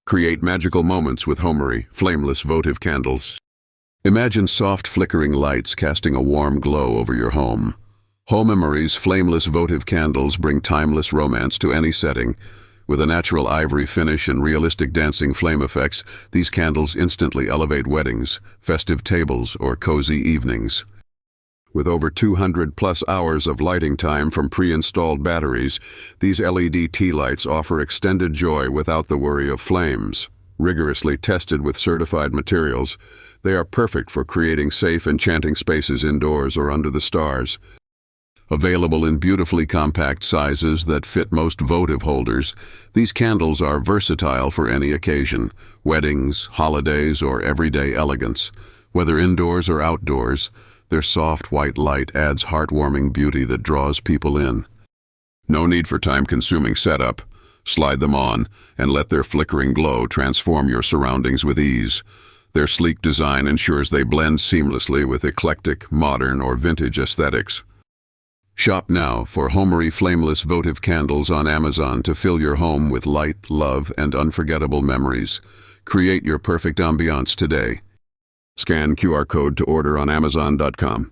Create magical moments with Homemory, flameless votive candles. Imagine soft flickering lights casting a warm glow over your home. Homemory's flameless votive candles bring timeless romance to any setting. With a natural ivory finish and realistic dancing flame effects, these candles instantly elevate weddings, festive tables, or cozy evenings. With over 200+ hours of lighting time from pre-installed batteries, these LED tea lights offer extended joy without the worry of flames. Rigorously tested with certified materials, they are perfect for creating safe, enchanting spaces indoors or under the stars. Available in beautifully compact sizes that fit most votive holders, these candles are versatile for any occasion: weddings, holidays, or everyday elegance. Whether indoors or outdoors, their soft white light adds heartwarming beauty that draws people in. No need for time-consuming setup. Slide them on and let their flickering glow transform your surroundings with ease. Their sleek design ensures they blend seamlessly with eclectic, modern, or vintage aesthetics. Shop now for Homemory flameless votive candles on Amazon to fill your home with light, love, and unforgettable memories. Create your perfect ambiance today. Scan QR code to order on Amazon.com.